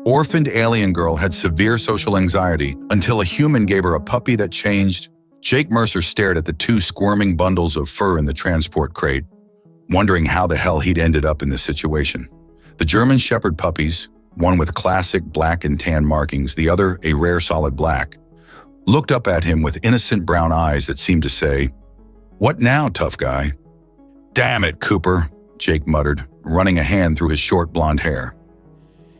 Orphaned alien girl had severe social anxiety until a human gave her a puppy that changed. Jake Mercer stared at the two squirming bundles of fur in the transport crate, wondering how the hell he'd ended up in this situation. The German Shepherd puppies, one with classic black and tan markings, the other a rare solid black, looked up at him with innocent brown eyes that seemed to say, "What now, tough guy?" "Damn it, Cooper," Jake muttered, running a hand through his short blonde hair.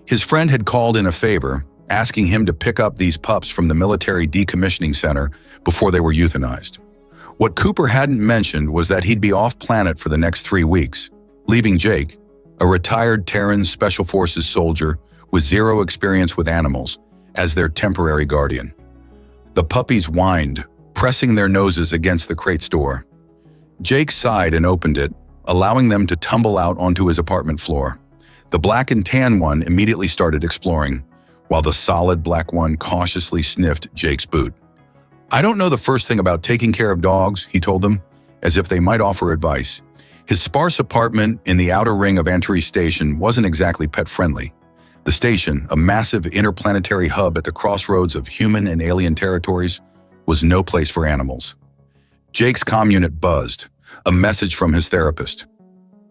His friend had called in a favor, asking him to pick up these pups from the military decommissioning center before they were euthanized. What Cooper hadn't mentioned was that he'd be off-planet for the next 3 weeks, leaving Jake, a retired Terran Special Forces soldier with zero experience with animals, as their temporary guardian. The puppies whined, pressing their noses against the crate's door. Jake sighed and opened it, allowing them to tumble out onto his apartment floor. The black and tan one immediately started exploring, while the solid black one cautiously sniffed Jake's boot. "I don't know the first thing about taking care of dogs," he told them, as if they might offer advice. His sparse apartment in the outer ring of Antares Station wasn't exactly pet-friendly. The station, a massive interplanetary hub at the crossroads of human and alien territories, was no place for animals. Jake's comm unit buzzed, a message from his therapist.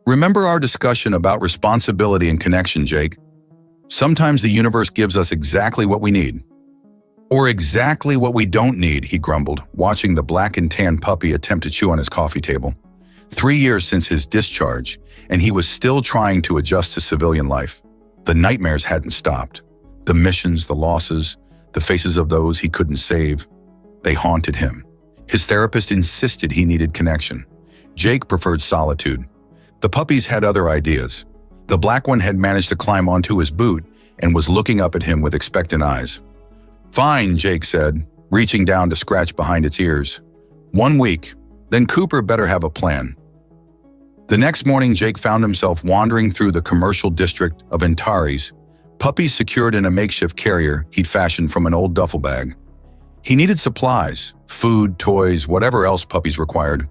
"Remember our discussion about responsibility and connection, Jake? Sometimes the universe gives us exactly what we need." "Or exactly what we don't need," he grumbled, watching the black and tan puppy attempt to chew on his coffee table. 3 years since his discharge, and he was still trying to adjust to civilian life. The nightmares hadn't stopped. The missions, the losses, the faces of those he couldn't save, they haunted him. His therapist insisted he needed connection. Jake preferred solitude. The puppies had other ideas. The black one had managed to climb onto his boot and was looking up at him with expectant eyes. "Fine," Jake said, reaching down to scratch behind its ears. "1 week, then Cooper better have a plan." The next morning, Jake found himself wandering through the commercial district of Antares, puppies secured in a makeshift carrier he'd fashioned from an old duffel bag. He needed supplies, food, toys, whatever else puppies required.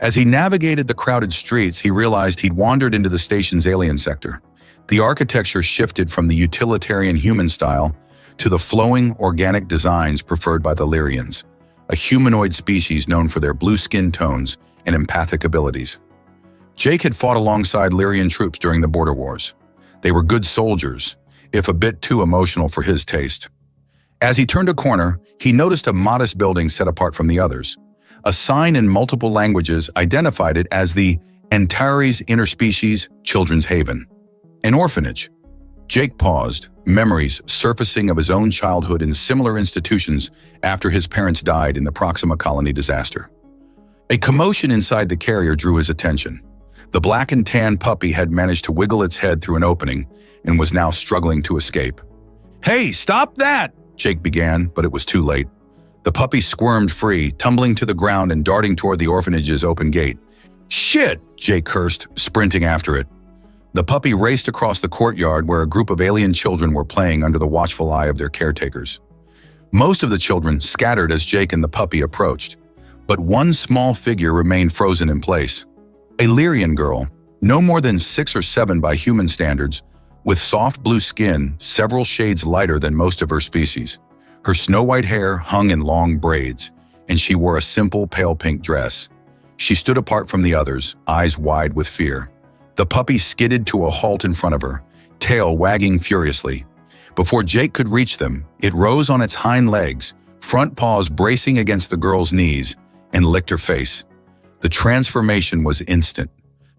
As he navigated the crowded streets, he realized he'd wandered into the station's alien sector. The architecture shifted from the utilitarian human style to the flowing, organic designs preferred by the Lyrians, a humanoid species known for their blue skin tones and empathic abilities. Jake had fought alongside Lyrian troops during the border wars. They were good soldiers, if a bit too emotional for his taste. As he turned a corner, he noticed a modest building set apart from the others. A sign in multiple languages identified it as the Antares Interspecies Children's Haven, an orphanage. Jake paused, memories surfacing of his own childhood in similar institutions after his parents died in the Proxima Colony disaster. A commotion inside the carrier drew his attention. The black and tan puppy had managed to wiggle its head through an opening and was now struggling to escape. "Hey, stop that!" Jake began, but it was too late. The puppy squirmed free, tumbling to the ground and darting toward the orphanage's open gate. "Shit!" Jake cursed, sprinting after it. The puppy raced across the courtyard where a group of alien children were playing under the watchful eye of their caretakers. Most of the children scattered as Jake and the puppy approached, but one small figure remained frozen in place. A Lyrian girl, no more than 6 or 7 by human standards, with soft blue skin several shades lighter than most of her species. Her snow-white hair hung in long braids, and she wore a simple pale pink dress. She stood apart from the others, eyes wide with fear. The puppy skidded to a halt in front of her, tail wagging furiously. Before Jake could reach them, it rose on its hind legs, front paws bracing against the girl's knees, and licked her face. The transformation was instant.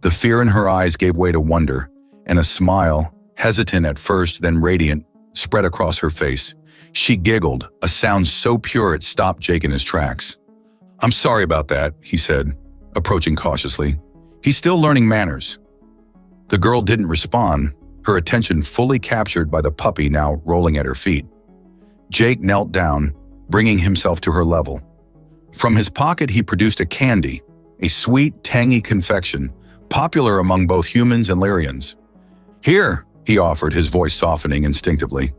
The fear in her eyes gave way to wonder, and a smile, hesitant at first then radiant, spread across her face. She giggled, a sound so pure it stopped Jake in his tracks. "I'm sorry about that," he said, approaching cautiously. "He's still learning manners." The girl didn't respond, her attention fully captured by the puppy now rolling at her feet. Jake knelt down, bringing himself to her level. From his pocket he produced a candy, a sweet, tangy confection, popular among both humans and Lyrians. "Here," he offered, his voice softening instinctively.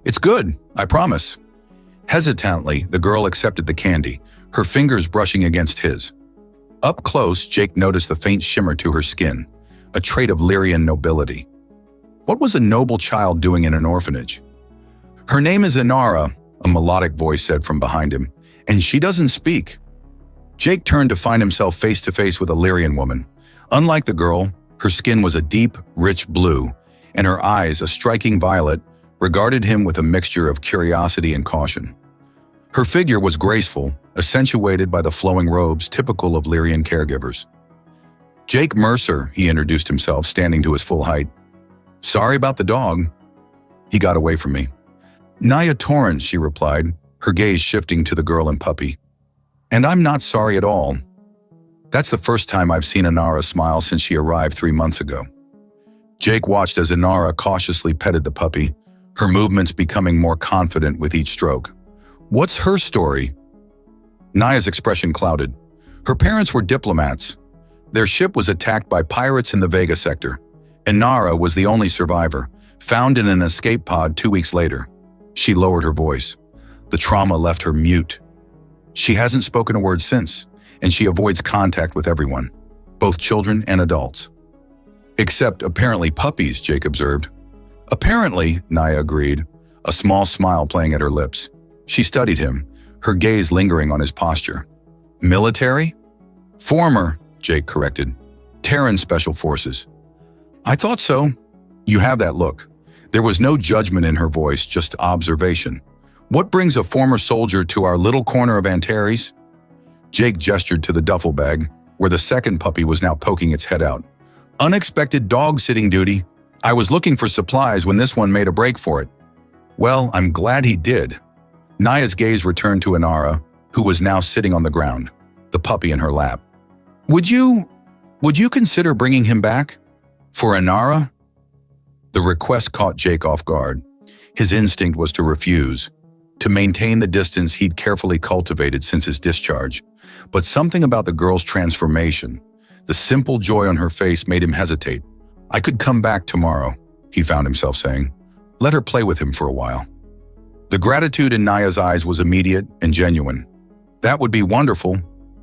"It's good, I promise." Hesitantly, the girl accepted the candy, her fingers brushing against his. Up close, Jake noticed the faint shimmer to her skin, a trait of Lyrian nobility. What was a noble child doing in an orphanage? Her name is Inara, a melodic voice said from behind him, and she doesn't speak. Jake turned to find himself face to face with a Lyrian woman. Unlike the girl, her skin was a deep, rich blue, and her eyes, a striking violet, regarded him with a mixture of curiosity and caution. Her figure was graceful, accentuated by the flowing robes typical of Lyrian caregivers. Jake Mercer, he introduced himself, standing to his full height. Sorry about the dog. He got away from me. Naya Torrance, she replied, her gaze shifting to the girl and puppy. And I'm not sorry at all. That's the first time I've seen Inara smile since she arrived 3 months ago. Jake watched as Inara cautiously petted the puppy, her movements becoming more confident with each stroke. What's her story? Naya's expression clouded. Her parents were diplomats. Their ship was attacked by pirates in the Vega sector. Inara was the only survivor, found in an escape pod 2 weeks later. She lowered her voice. The trauma left her mute. She hasn't spoken a word since, and she avoids contact with everyone, both children and adults. Except apparently puppies, Jake observed. Apparently, Naya agreed, a small smile playing at her lips. She studied him, her gaze lingering on his posture. Military? Former, Jake corrected. Terran Special Forces. I thought so. You have that look. There was no judgment in her voice, just observation. What brings a former soldier to our little corner of Antares? Jake gestured to the duffel bag, where the second puppy was now poking its head out. Unexpected dog-sitting duty. I was looking for supplies when this one made a break for it. Well, I'm glad he did. Naya's gaze returned to Inara, who was now sitting on the ground, the puppy in her lap. Would you consider bringing him back? For Inara? The request caught Jake off guard. His instinct was to refuse, to maintain the distance he'd carefully cultivated since his discharge. But something about the girl's transformation, the simple joy on her face, made him hesitate. I could come back tomorrow, he found himself saying. Let her play with him for a while. The gratitude in Naya's eyes was immediate and genuine. That would be wonderful.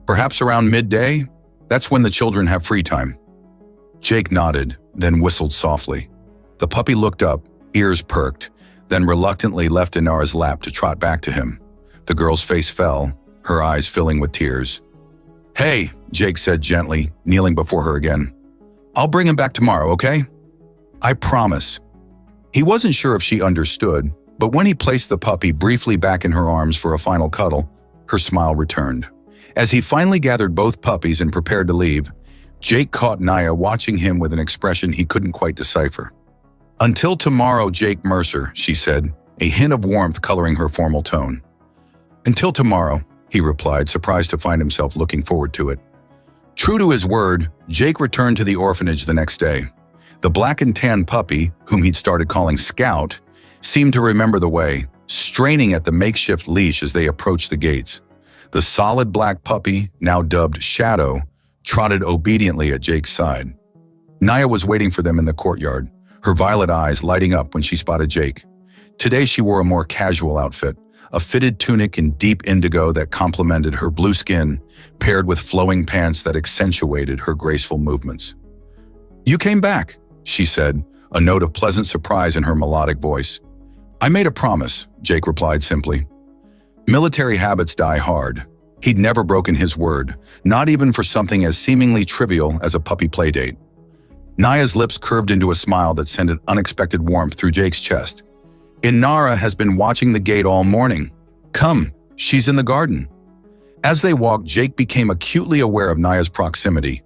Perhaps around midday? That's when the children have free time. Jake nodded, then whistled softly. The puppy looked up, ears perked, then reluctantly left Inara's lap to trot back to him. The girl's face fell, her eyes filling with tears. Hey, Jake said gently, kneeling before her again. I'll bring him back tomorrow, okay? I promise. He wasn't sure if she understood, but when he placed the puppy briefly back in her arms for a final cuddle, her smile returned. As he finally gathered both puppies and prepared to leave, Jake caught Naya watching him with an expression he couldn't quite decipher. Until tomorrow, Jake Mercer, she said, a hint of warmth coloring her formal tone. Until tomorrow, he replied, surprised to find himself looking forward to it. True to his word, Jake returned to the orphanage the next day. The black and tan puppy, whom he'd started calling Scout, seemed to remember the way, straining at the makeshift leash as they approached the gates. The solid black puppy, now dubbed Shadow, trotted obediently at Jake's side. Naya was waiting for them in the courtyard, her violet eyes lighting up when she spotted Jake. Today she wore a more casual outfit, a fitted tunic in deep indigo that complemented her blue skin, paired with flowing pants that accentuated her graceful movements. You came back, she said, a note of pleasant surprise in her melodic voice. I made a promise, Jake replied simply. Military habits die hard. He'd never broken his word, not even for something as seemingly trivial as a puppy playdate. Naya's lips curved into a smile that sent an unexpected warmth through Jake's chest. Inara has been watching the gate all morning. Come, she's in the garden. As they walked, Jake became acutely aware of Naya's proximity.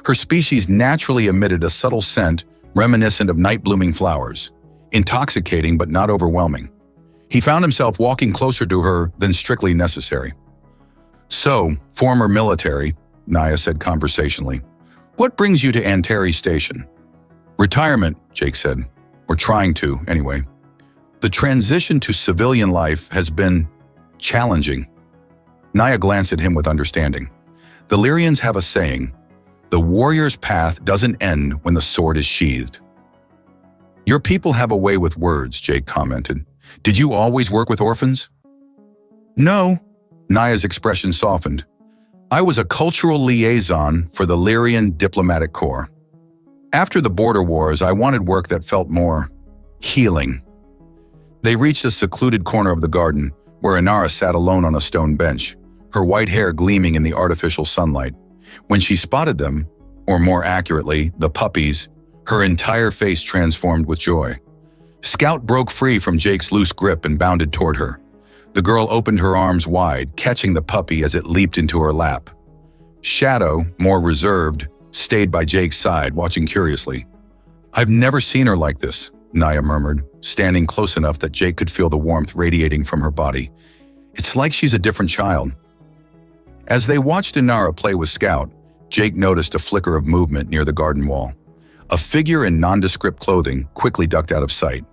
Her species naturally emitted a subtle scent reminiscent of night-blooming flowers, intoxicating but not overwhelming. He found himself walking closer to her than strictly necessary. So, former military, Naya said conversationally. What brings you to Antares Station? Retirement, Jake said. Or trying to, anyway. The transition to civilian life has been challenging. Naya glanced at him with understanding. The Lyrians have a saying, the warrior's path doesn't end when the sword is sheathed. Your people have a way with words, Jake commented. Did you always work with orphans? No, Naya's expression softened. I was a cultural liaison for the Lyrian Diplomatic Corps. After the border wars, I wanted work that felt more healing. They reached a secluded corner of the garden where Inara sat alone on a stone bench, her white hair gleaming in the artificial sunlight. When she spotted them, or more accurately, the puppies, her entire face transformed with joy. Scout broke free from Jake's loose grip and bounded toward her. The girl opened her arms wide, catching the puppy as it leaped into her lap. Shadow, more reserved, stayed by Jake's side, watching curiously. "I've never seen her like this," Naya murmured, standing close enough that Jake could feel the warmth radiating from her body. "It's like she's a different child." As they watched Inara play with Scout, Jake noticed a flicker of movement near the garden wall. A figure in nondescript clothing quickly ducked out of sight.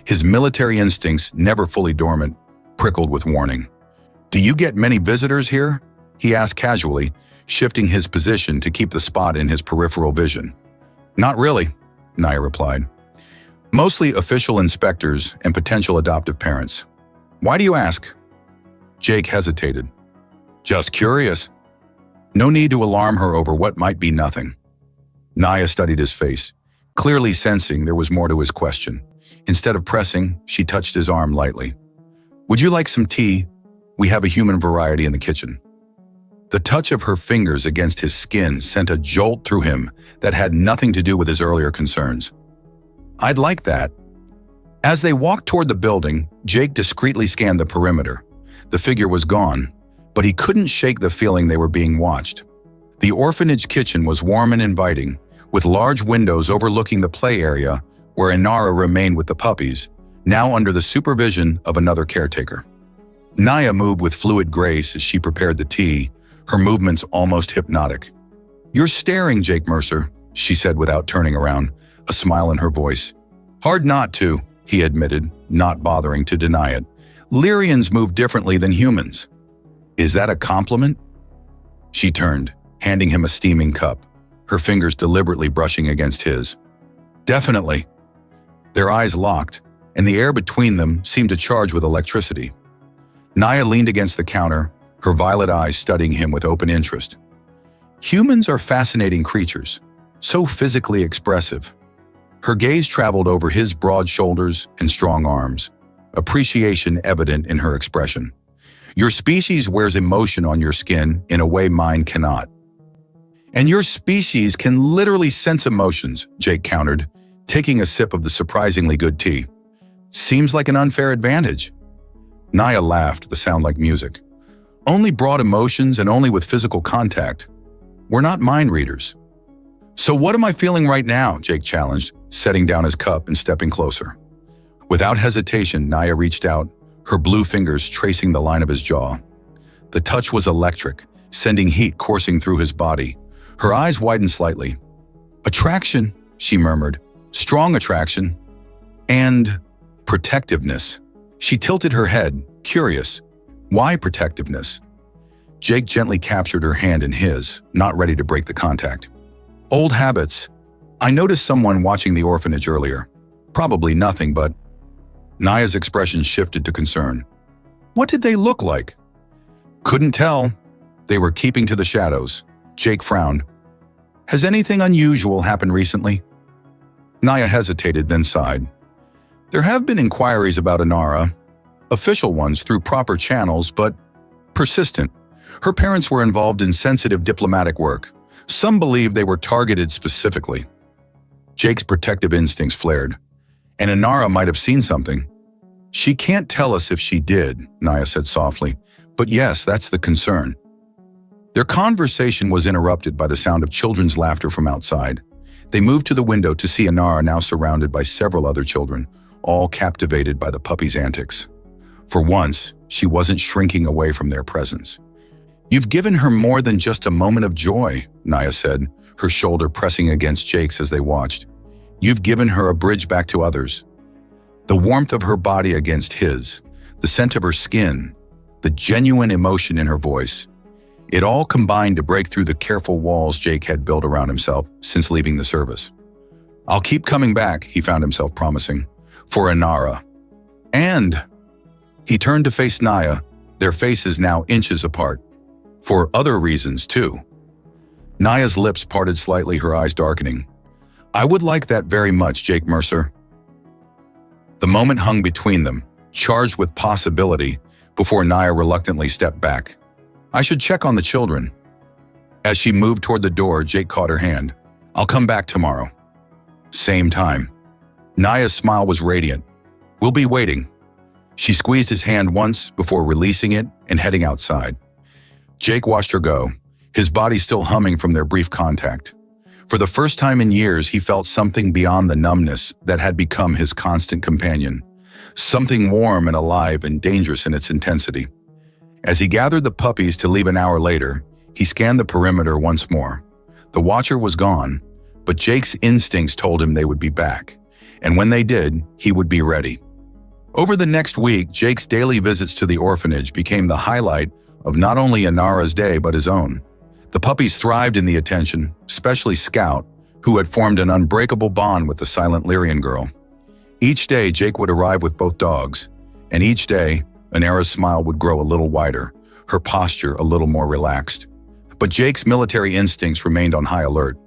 His military instincts, never fully dormant, prickled with warning. "Do you get many visitors here?" he asked casually, shifting his position to keep the spot in his peripheral vision. "Not really," Naya replied. "Mostly official inspectors and potential adoptive parents." "Why do you ask?" Jake hesitated. "Just curious." No need to alarm her over what might be nothing. Naya studied his face, clearly sensing there was more to his question. Instead of pressing, she touched his arm lightly. "Would you like some tea? We have a human variety in the kitchen." The touch of her fingers against his skin sent a jolt through him that had nothing to do with his earlier concerns. "I'd like that." As they walked toward the building, Jake discreetly scanned the perimeter. The figure was gone, but he couldn't shake the feeling they were being watched. The orphanage kitchen was warm and inviting, with large windows overlooking the play area where Inara remained with the puppies, now under the supervision of another caretaker. Naya moved with fluid grace as she prepared the tea, her movements almost hypnotic. "You're staring, Jake Mercer," she said without turning around, a smile in her voice. "Hard not to," he admitted, not bothering to deny it. "Lyrians move differently than humans." "Is that a compliment?" She turned, handing him a steaming cup, her fingers deliberately brushing against his. "Definitely." Their eyes locked, and the air between them seemed to charge with electricity. Naya leaned against the counter, her violet eyes studying him with open interest. "Humans are fascinating creatures, so physically expressive." Her gaze traveled over his broad shoulders and strong arms, appreciation evident in her expression. "Your species wears emotion on your skin in a way mine cannot." "And your species can literally sense emotions," Jake countered, taking a sip of the surprisingly good tea. "Seems like an unfair advantage." Naya laughed, the sound like music. "Only broad emotions and only with physical contact. We're not mind readers." "So what am I feeling right now?" Jake challenged, setting down his cup and stepping closer. Without hesitation, Naya reached out, her blue fingers tracing the line of his jaw. The touch was electric, sending heat coursing through his body. Her eyes widened slightly. "Attraction," she murmured. "Strong attraction. And protectiveness." She tilted her head, curious. Why protectiveness? Jake gently captured her hand in his, not ready to break the contact. "Old habits. I noticed someone watching the orphanage earlier. Probably nothing, but..." Naya's expression shifted to concern. "What did they look like?" "Couldn't tell. They were keeping to the shadows." Jake frowned. "Has anything unusual happened recently?" Naya hesitated, then sighed. "There have been inquiries about Inara, official ones through proper channels, but persistent. Her parents were involved in sensitive diplomatic work. Some believe they were targeted specifically." Jake's protective instincts flared. "And Inara might have seen something." "She can't tell us if she did," Naya said softly. "But yes, that's the concern." Their conversation was interrupted by the sound of children's laughter from outside. They moved to the window to see Inara now surrounded by several other children, all captivated by the puppy's antics. For once, she wasn't shrinking away from their presence. "You've given her more than just a moment of joy," Naya said, her shoulder pressing against Jake's as they watched. "You've given her a bridge back to others." The warmth of her body against his, the scent of her skin, the genuine emotion in her voice. It all combined to break through the careful walls Jake had built around himself since leaving the service. "I'll keep coming back," he found himself promising, "for Inara. And..." He turned to face Naya, their faces now inches apart. "For other reasons, too." Naya's lips parted slightly, her eyes darkening. I would like that very much, Jake Mercer. The moment hung between them, charged with possibility, before Naya reluctantly stepped back. I should check on the children. As she moved toward the door, Jake caught her hand. I'll come back tomorrow. Same time. Naya's smile was radiant. We'll be waiting. She squeezed his hand once before releasing it and heading outside. Jake watched her go, his body still humming from their brief contact. For the first time in years, he felt something beyond the numbness that had become his constant companion. Something warm and alive and dangerous in its intensity. As he gathered the puppies to leave an hour later, he scanned the perimeter once more. The watcher was gone, but Jake's instincts told him they would be back, and when they did, he would be ready. Over the next week, Jake's daily visits to the orphanage became the highlight of not only Inara's day but his own. The puppies thrived in the attention, especially Scout, who had formed an unbreakable bond with the silent Lyrian girl. Each day, Jake would arrive with both dogs, and each day, Inara's smile would grow a little wider, her posture a little more relaxed. But Jake's military instincts remained on high alert.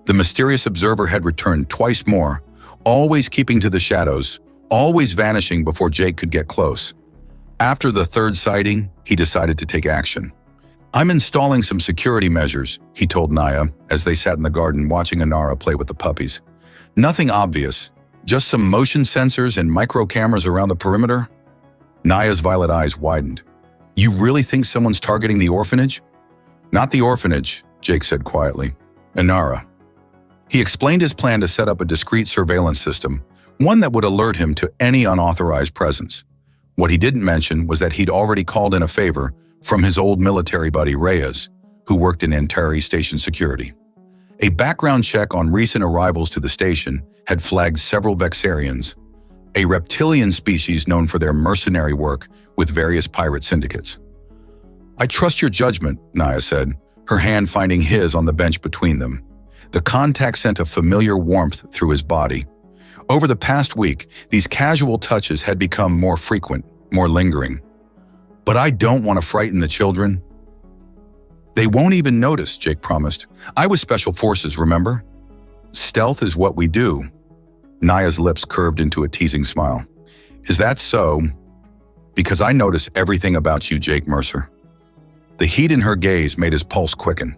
The mysterious observer had returned twice more, always keeping to the shadows, always vanishing before Jake could get close. After the third sighting, he decided to take action. I'm installing some security measures, he told Naya as they sat in the garden watching Inara play with the puppies. Nothing obvious, just some motion sensors and micro cameras around the perimeter. Naya's violet eyes widened. You really think someone's targeting the orphanage? Not the orphanage, Jake said quietly. Inara. He explained his plan to set up a discreet surveillance system, one that would alert him to any unauthorized presence. What he didn't mention was that he'd already called in a favor from his old military buddy Reyes, who worked in Antari station security. A background check on recent arrivals to the station had flagged several Vexarians, a reptilian species known for their mercenary work with various pirate syndicates. I trust your judgment, Naya said, her hand finding his on the bench between them. The contact sent a familiar warmth through his body. Over the past week, these casual touches had become more frequent, more lingering. But I don't want to frighten the children. They won't even notice, Jake promised. I was Special Forces, remember? Stealth is what we do. Naya's lips curved into a teasing smile. Is that so? Because I notice everything about you, Jake Mercer. The heat in her gaze made his pulse quicken.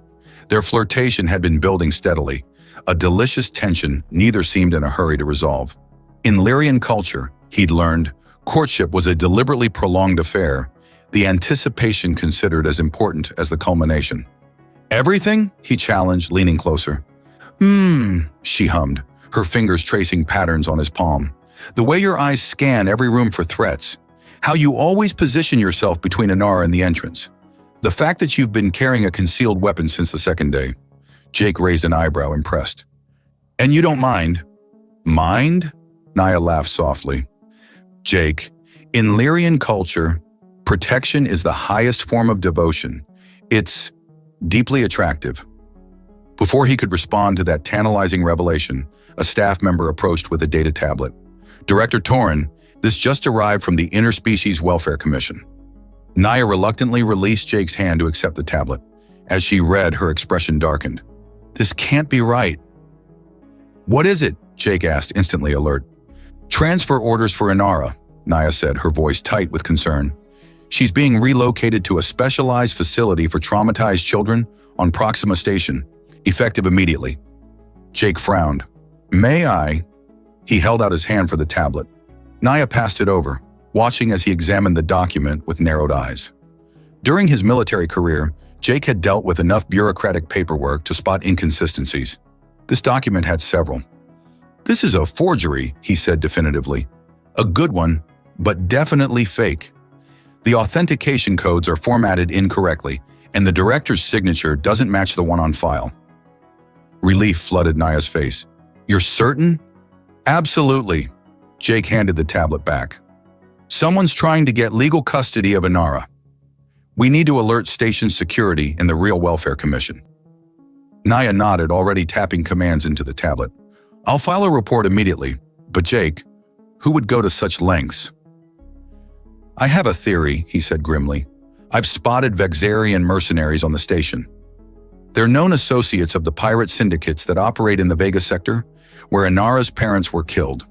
Their flirtation had been building steadily, a delicious tension neither seemed in a hurry to resolve. In Lyrian culture, he'd learned, courtship was a deliberately prolonged affair, the anticipation considered as important as the culmination. Everything? He challenged, leaning closer. She hummed, her fingers tracing patterns on his palm. The way your eyes scan every room for threats. How you always position yourself between Inara and the entrance. The fact that you've been carrying a concealed weapon since the second day. Jake raised an eyebrow, impressed. And you don't mind? Mind? Naya laughed softly. Jake, in Lyrian culture, protection is the highest form of devotion. It's deeply attractive. Before he could respond to that tantalizing revelation, a staff member approached with a data tablet. Director Torin, this just arrived from the Interspecies Welfare Commission. Naya reluctantly released Jake's hand to accept the tablet. As she read, her expression darkened. This can't be right. What is it? Jake asked, instantly alert. Transfer orders for Inara, Naya said, her voice tight with concern. She's being relocated to a specialized facility for traumatized children on Proxima Station, effective immediately. Jake frowned. May I? He held out his hand for the tablet. Naya passed it over, watching as he examined the document with narrowed eyes. During his military career, Jake had dealt with enough bureaucratic paperwork to spot inconsistencies. This document had several. This is a forgery, he said definitively. A good one, but definitely fake. The authentication codes are formatted incorrectly, and the director's signature doesn't match the one on file. Relief flooded Naya's face. You're certain? Absolutely. Jake handed the tablet back. Someone's trying to get legal custody of Inara. We need to alert station security and the Real Welfare Commission. Naya nodded, already tapping commands into the tablet. I'll file a report immediately, but Jake, who would go to such lengths? I have a theory, he said grimly. I've spotted Vexarian mercenaries on the station. They're known associates of the pirate syndicates that operate in the Vega sector, where Inara's parents were killed.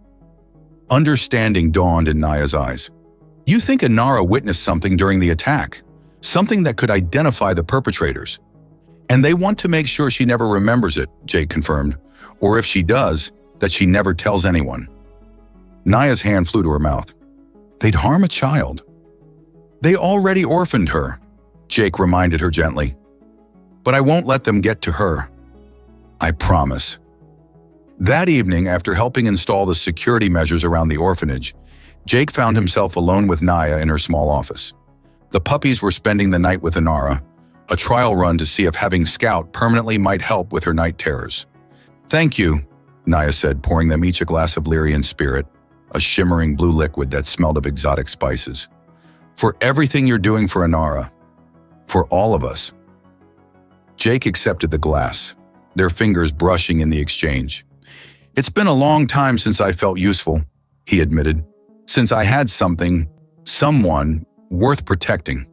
Understanding dawned in Naya's eyes. You think Inara witnessed something during the attack, something that could identify the perpetrators. And they want to make sure she never remembers it, Jake confirmed, or if she does, that she never tells anyone. Naya's hand flew to her mouth. They'd harm a child. They already orphaned her, Jake reminded her gently. But I won't let them get to her. I promise. That evening, after helping install the security measures around the orphanage, Jake found himself alone with Naya in her small office. The puppies were spending the night with Inara, a trial run to see if having Scout permanently might help with her night terrors. Thank you, Naya said, pouring them each a glass of Lyrian spirit, a shimmering blue liquid that smelled of exotic spices. For everything you're doing for Inara. For all of us. Jake accepted the glass, their fingers brushing in the exchange. It's been a long time since I felt useful, he admitted, since I had someone worth protecting.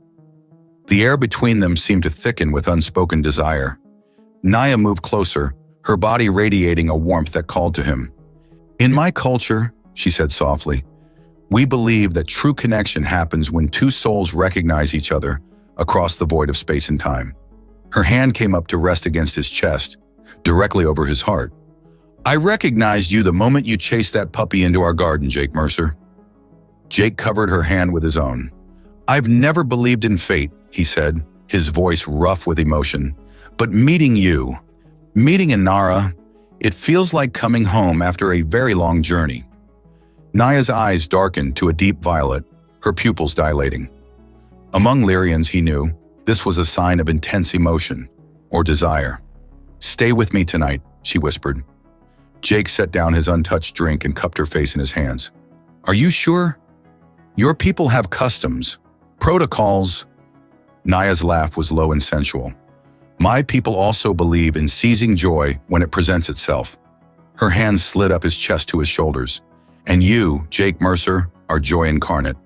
The air between them seemed to thicken with unspoken desire. Naya moved closer, her body radiating a warmth that called to him. In my culture, she said softly, we believe that true connection happens when two souls recognize each other across the void of space and time. Her hand came up to rest against his chest, directly over his heart. I recognized you the moment you chased that puppy into our garden, Jake Mercer. Jake covered her hand with his own. I've never believed in fate, he said, his voice rough with emotion. But meeting you, meeting Inara, it feels like coming home after a very long journey. Naya's eyes darkened to a deep violet, her pupils dilating. Among Lyrians, he knew, this was a sign of intense emotion or desire. Stay with me tonight, she whispered. Jake set down his untouched drink and cupped her face in his hands. Are you sure? Your people have customs, protocols. Naya's laugh was low and sensual. My people also believe in seizing joy when it presents itself. Her hands slid up his chest to his shoulders. And you, Jake Mercer, are joy incarnate.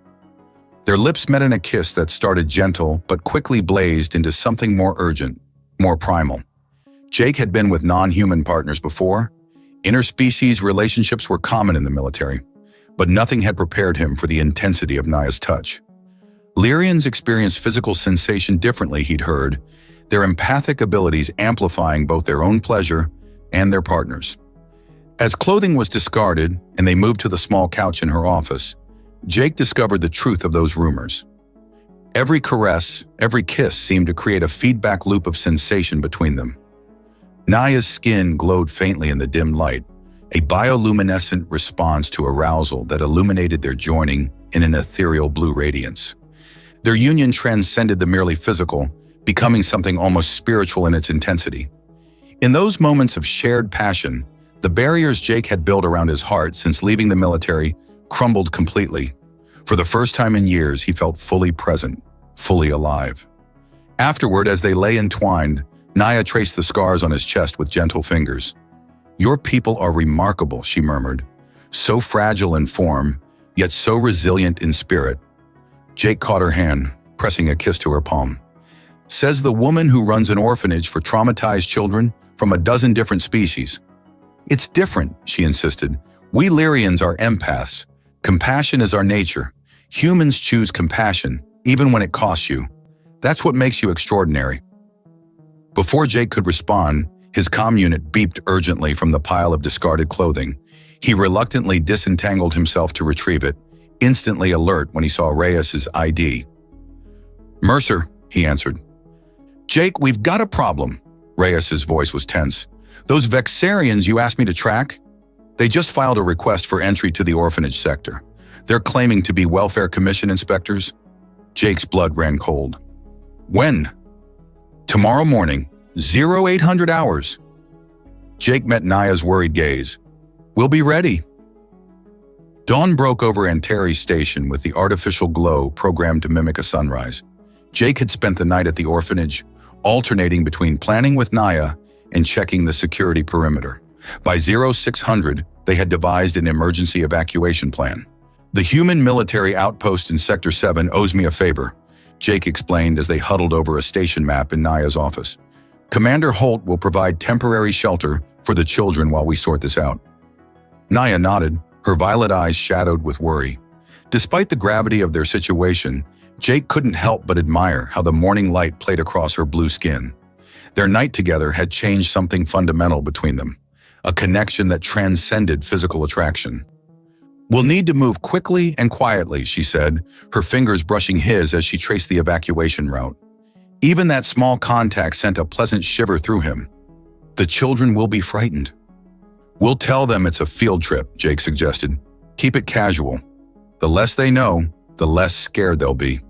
Their lips met in a kiss that started gentle but quickly blazed into something more urgent, more primal. Jake had been with non-human partners before. Interspecies relationships were common in the military, but nothing had prepared him for the intensity of Naya's touch. Lyrians experienced physical sensation differently, he'd heard, their empathic abilities amplifying both their own pleasure and their partners. As clothing was discarded and they moved to the small couch in her office, Jake discovered the truth of those rumors. Every caress, every kiss seemed to create a feedback loop of sensation between them. Naya's skin glowed faintly in the dim light, a bioluminescent response to arousal that illuminated their joining in an ethereal blue radiance. Their union transcended the merely physical, becoming something almost spiritual in its intensity. In those moments of shared passion, the barriers Jake had built around his heart since leaving the military crumbled completely. For the first time in years, he felt fully present, fully alive. Afterward, as they lay entwined, Naya traced the scars on his chest with gentle fingers. Your people are remarkable, she murmured. So fragile in form, yet so resilient in spirit. Jake caught her hand, pressing a kiss to her palm. Says the woman who runs an orphanage for traumatized children from a dozen different species. It's different, she insisted. We Lyrians are empaths. Compassion is our nature. Humans choose compassion, even when it costs you. That's what makes you extraordinary. Before Jake could respond, his comm unit beeped urgently from the pile of discarded clothing. He reluctantly disentangled himself to retrieve it, instantly alert when he saw Reyes's ID. Mercer, he answered. Jake, we've got a problem. Reyes's voice was tense. Those Vexarians you asked me to track? They just filed a request for entry to the orphanage sector. They're claiming to be Welfare Commission inspectors. Jake's blood ran cold. When? Tomorrow morning, 0800 hours. Jake met Naya's worried gaze. We'll be ready. Dawn broke over Antares Station with the artificial glow programmed to mimic a sunrise. Jake had spent the night at the orphanage, alternating between planning with Naya and checking the security perimeter. By 0600, they had devised an emergency evacuation plan. The human military outpost in Sector 7 owes me a favor, Jake explained as they huddled over a station map in Naya's office. Commander Holt will provide temporary shelter for the children while we sort this out." Naya nodded, her violet eyes shadowed with worry. Despite the gravity of their situation, Jake couldn't help but admire how the morning light played across her blue skin. Their night together had changed something fundamental between them, a connection that transcended physical attraction. "We'll need to move quickly and quietly," she said, her fingers brushing his as she traced the evacuation route. Even that small contact sent a pleasant shiver through him. "The children will be frightened." "We'll tell them it's a field trip," Jake suggested. "Keep it casual. The less they know, the less scared they'll be."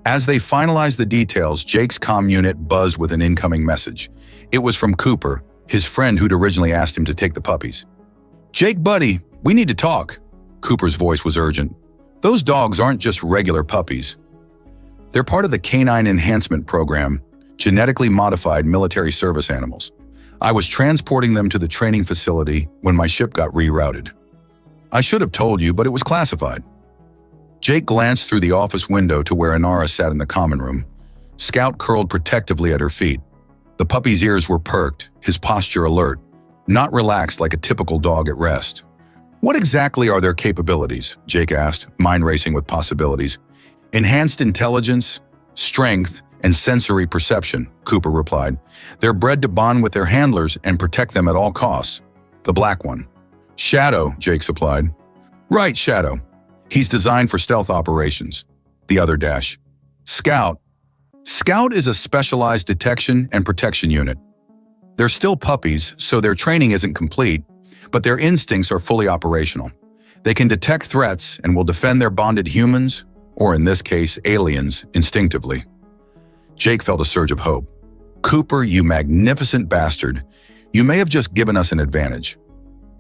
As they finalized the details, Jake's comm unit buzzed with an incoming message. It was from Cooper, his friend who'd originally asked him to take the puppies. "Jake, buddy, we need to talk." Cooper's voice was urgent. "Those dogs aren't just regular puppies. They're part of the Canine Enhancement Program, genetically modified military service animals. I was transporting them to the training facility when my ship got rerouted. I should have told you, but it was classified." Jake glanced through the office window to where Inara sat in the common room. Scout curled protectively at her feet. The puppy's ears were perked, his posture alert, not relaxed like a typical dog at rest. "What exactly are their capabilities?" Jake asked, mind racing with possibilities. "Enhanced intelligence, strength, and sensory perception," Cooper replied. "They're bred to bond with their handlers and protect them at all costs." "The black one." "Shadow," Jake supplied. "Right, Shadow. He's designed for stealth operations." The other dash. "Scout." "Scout is a specialized detection and protection unit. They're still puppies, so their training isn't complete, but their instincts are fully operational. They can detect threats and will defend their bonded humans, or in this case, aliens, instinctively." Jake felt a surge of hope. "Cooper, you magnificent bastard. You may have just given us an advantage."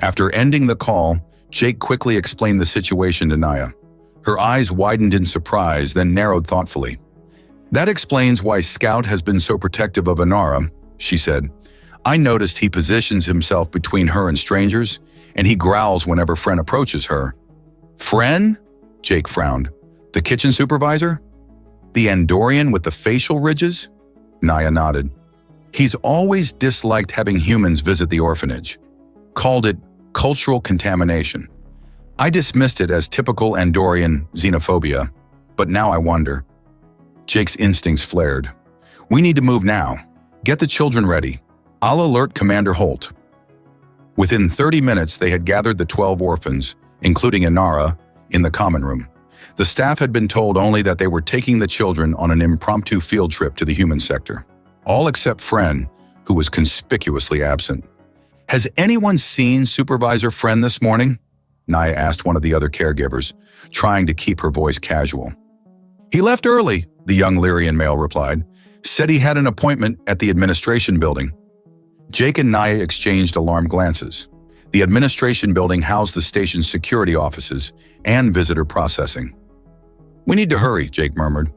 After ending the call, Jake quickly explained the situation to Naya. Her eyes widened in surprise, then narrowed thoughtfully. "That explains why Scout has been so protective of Inara," she said. "I noticed he positions himself between her and strangers, and he growls whenever Fren approaches her." "Fren?" Jake frowned. "The kitchen supervisor? The Andorian with the facial ridges?" Naya nodded. "He's always disliked having humans visit the orphanage. Called it cultural contamination. I dismissed it as typical Andorian xenophobia, but now I wonder." Jake's instincts flared. "We need to move now. Get the children ready. I'll alert Commander Holt." Within 30 minutes, they had gathered the 12 orphans, including Inara, in the common room. The staff had been told only that they were taking the children on an impromptu field trip to the human sector. All except Fren, who was conspicuously absent. "Has anyone seen Supervisor Fren this morning?" Naya asked one of the other caregivers, trying to keep her voice casual. "He left early," the young Lyrian male replied. "Said he had an appointment at the administration building." Jake and Naya exchanged alarmed glances. The administration building housed the station's security offices and visitor processing. "We need to hurry," Jake murmured.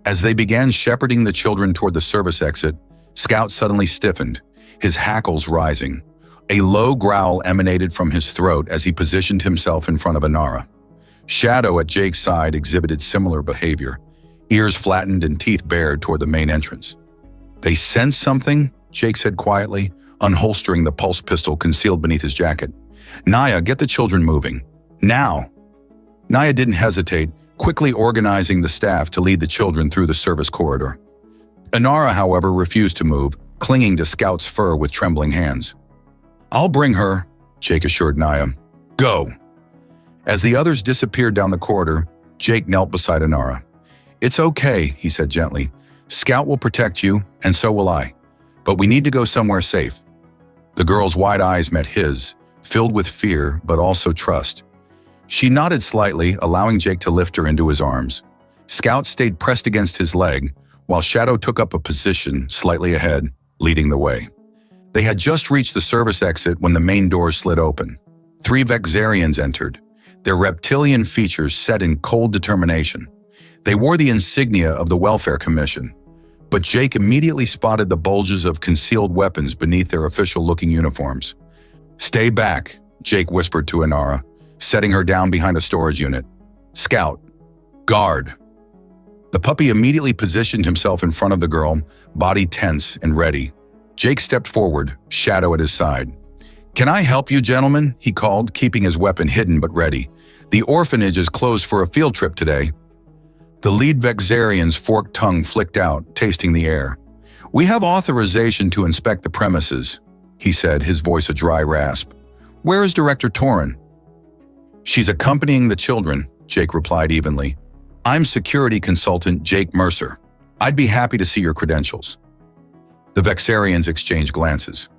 As they began shepherding the children toward the service exit, Scout suddenly stiffened, his hackles rising. A low growl emanated from his throat as he positioned himself in front of Inara. Shadow at Jake's side exhibited similar behavior, ears flattened and teeth bared toward the main entrance. "They sense something," Jake said quietly, unholstering the pulse pistol concealed beneath his jacket. "Naya, get the children moving. Now!" Naya didn't hesitate, quickly organizing the staff to lead the children through the service corridor. Inara, however, refused to move, clinging to Scout's fur with trembling hands. "I'll bring her," Jake assured Naya. "Go." As the others disappeared down the corridor, Jake knelt beside Inara. "It's okay," he said gently. "Scout will protect you, and so will I. But we need to go somewhere safe." The girl's wide eyes met his, filled with fear but also trust. She nodded slightly, allowing Jake to lift her into his arms. Scout stayed pressed against his leg, while Shadow took up a position slightly ahead, leading the way. They had just reached the service exit when the main doors slid open. 3 Vexarians entered, their reptilian features set in cold determination. They wore the insignia of the Welfare Commission, but Jake immediately spotted the bulges of concealed weapons beneath their official-looking uniforms. "Stay back," Jake whispered to Inara, setting her down behind a storage unit. "Scout, guard." The puppy immediately positioned himself in front of the girl, body tense and ready. Jake stepped forward, Shadow at his side. "Can I help you, gentlemen?" he called, keeping his weapon hidden but ready. "The orphanage is closed for a field trip today." The lead Vexarian's forked tongue flicked out, tasting the air. "We have authorization to inspect the premises," he said, his voice a dry rasp. "Where is Director Torin?" "She's accompanying the children," Jake replied evenly. "I'm security consultant Jake Mercer. I'd be happy to see your credentials." The Vexarians exchanged glances.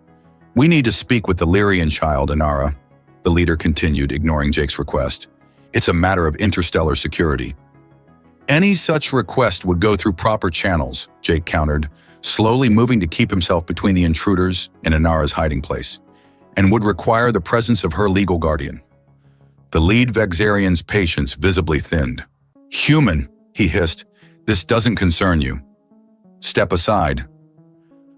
"We need to speak with the Lyrian child, Inara," the leader continued, ignoring Jake's request. "It's a matter of interstellar security." "Any such request would go through proper channels," Jake countered, slowly moving to keep himself between the intruders and Inara's hiding place, "and would require the presence of her legal guardian." The lead Vexarian's patience visibly thinned. "Human," he hissed, "this doesn't concern you. Step aside."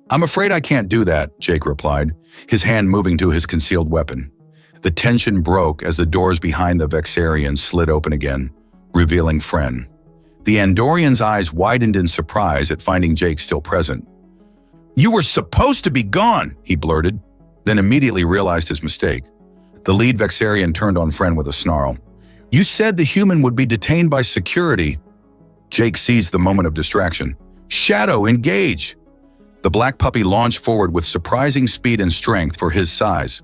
"I'm afraid I can't do that," Jake replied, his hand moving to his concealed weapon. The tension broke as the doors behind the Vexarian slid open again, revealing Fren. The Andorian's eyes widened in surprise at finding Jake still present. "You were supposed to be gone," he blurted, then immediately realized his mistake. The lead Vexarian turned on Fren with a snarl. "You said the human would be detained by security." Jake seized the moment of distraction. "Shadow, engage!" The black puppy launched forward with surprising speed and strength for his size,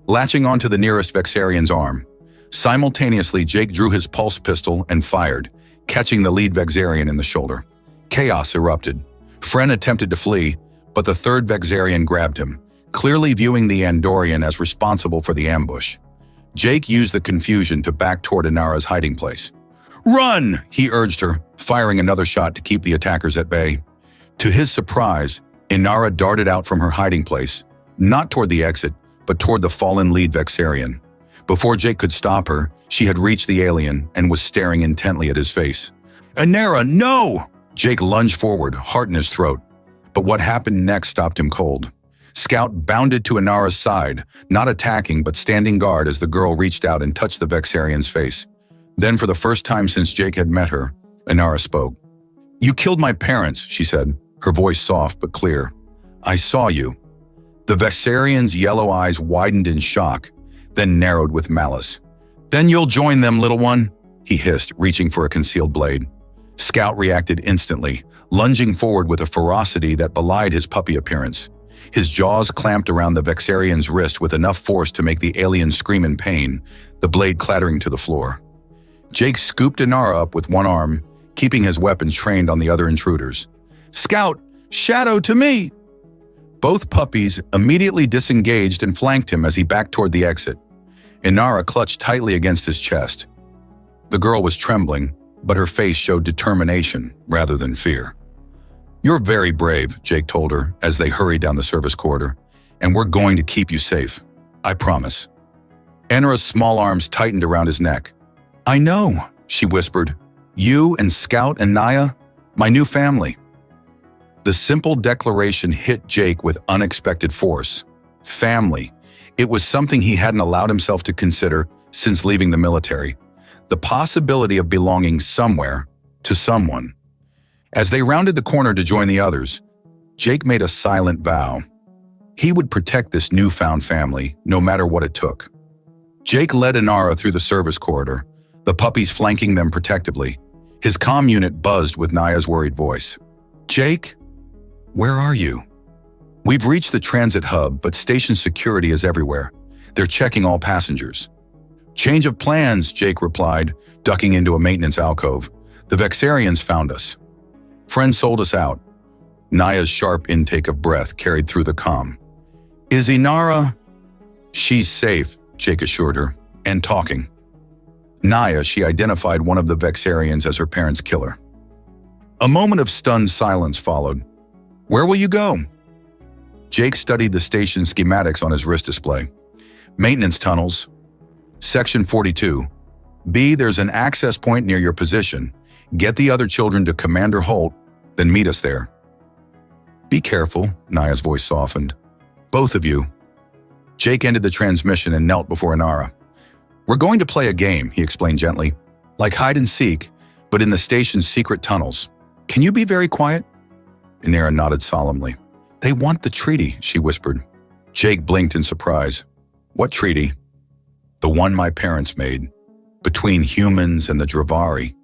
latching onto the nearest Vexarian's arm. Simultaneously, Jake drew his pulse pistol and fired, catching the lead Vexarian in the shoulder. Chaos erupted. Fren attempted to flee, but the third Vexarian grabbed him, clearly viewing the Andorian as responsible for the ambush. Jake used the confusion to back toward Inara's hiding place. "Run!" he urged her, firing another shot to keep the attackers at bay. To his surprise, Inara darted out from her hiding place, not toward the exit, but toward the fallen lead Vexarian. Before Jake could stop her, she had reached the alien and was staring intently at his face. "Inara, no!" Jake lunged forward, heart in his throat. But what happened next stopped him cold. Scout bounded to Inara's side, not attacking but standing guard as the girl reached out and touched the Vexarian's face. Then, for the first time since Jake had met her, Inara spoke. "You killed my parents," she said, her voice soft but clear. "I saw you." The Vexarian's yellow eyes widened in shock, then narrowed with malice. "Then you'll join them, little one," he hissed, reaching for a concealed blade. Scout reacted instantly, lunging forward with a ferocity that belied his puppy appearance. His jaws clamped around the Vexarian's wrist with enough force to make the alien scream in pain, the blade clattering to the floor. Jake scooped Inara up with one arm, keeping his weapon trained on the other intruders. "Scout, Shadow to me!" Both puppies immediately disengaged and flanked him as he backed toward the exit. Inara clutched tightly against his chest. The girl was trembling, but her face showed determination rather than fear. "You're very brave," Jake told her as they hurried down the service corridor, "and we're going to keep you safe. I promise." Inara's small arms tightened around his neck. "I know," she whispered. "You and Scout and Naya, my new family." The simple declaration hit Jake with unexpected force. Family. It was something he hadn't allowed himself to consider since leaving the military. The possibility of belonging somewhere, to someone. As they rounded the corner to join the others, Jake made a silent vow. He would protect this newfound family, no matter what it took. Jake led Inara through the service corridor, the puppies flanking them protectively. His comm unit buzzed with Naya's worried voice. "Jake? Where are you?" "We've reached the transit hub, but station security is everywhere. They're checking all passengers." "Change of plans," Jake replied, ducking into a maintenance alcove. "The Vexarians found us. Friend sold us out." Naya's sharp intake of breath carried through the comm. "Is Inara?" "She's safe," Jake assured her, "and talking." Naya, she identified one of the Vexarians as her parents' killer. A moment of stunned silence followed. "Where will you go?" Jake studied the station schematics on his wrist display. "Maintenance tunnels. Section 42. B, there's an access point near your position. Get the other children to Commander Holt, then meet us there." "Be careful," Naya's voice softened. "Both of you." Jake ended the transmission and knelt before Inara. "We're going to play a game," he explained gently. "Like hide and seek, but in the station's secret tunnels. Can you be very quiet? Inara nodded solemnly. They want the treaty, she whispered. Jake blinked in surprise. What treaty? The one my parents made, between humans and the Dravari.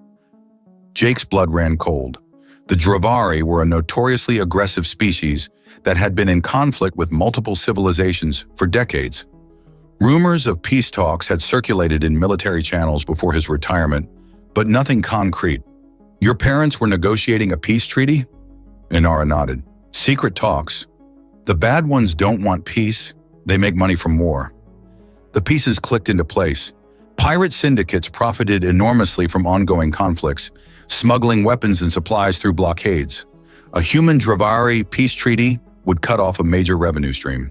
Jake's blood ran cold. The Dravari were a notoriously aggressive species that had been in conflict with multiple civilizations for decades. Rumors of peace talks had circulated in military channels before his retirement, but nothing concrete. Your parents were negotiating a peace treaty? Inara nodded. Secret talks. The bad ones don't want peace, they make money from war. The pieces clicked into place. Pirate syndicates profited enormously from ongoing conflicts, smuggling weapons and supplies through blockades. A human Dravari peace treaty would cut off a major revenue stream.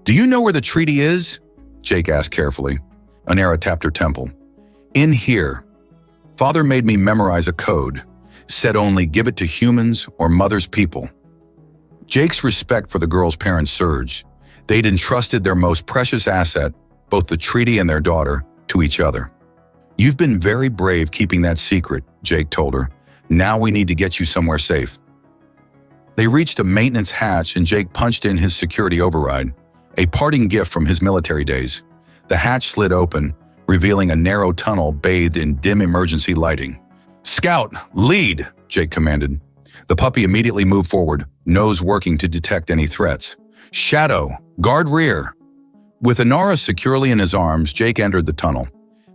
Do you know where the treaty is? Jake asked carefully. Inara tapped her temple. In here. Father made me memorize a code. Said only give it to humans or mother's people. Jake's respect for the girl's parents surged. They'd entrusted their most precious asset, both the treaty and their daughter, to each other. You've been very brave keeping that secret, Jake told her. Now we need to get you somewhere safe. They reached a maintenance hatch and Jake punched in his security override, a parting gift from his military days. The hatch slid open, revealing a narrow tunnel bathed in dim emergency lighting. Scout, lead, Jake commanded. The puppy immediately moved forward, nose working to detect any threats. Shadow, guard rear. With Inara securely in his arms, Jake entered the tunnel.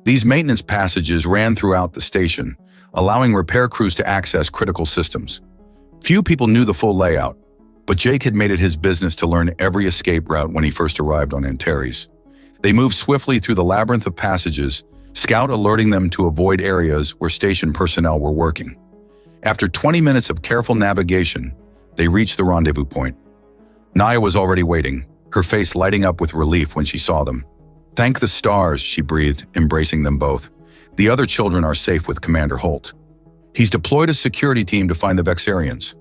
These maintenance passages ran throughout the station, allowing repair crews to access critical systems. Few people knew the full layout, but Jake had made it his business to learn every escape route when he first arrived on Antares. They moved swiftly through the labyrinth of passages, Scout alerting them to avoid areas where station personnel were working. After 20 minutes of careful navigation, they reached the rendezvous point. Naya was already waiting, her face lighting up with relief when she saw them. Thank the stars, she breathed, embracing them both. The other children are safe with Commander Holt. He's deployed a security team to find the Vexarians.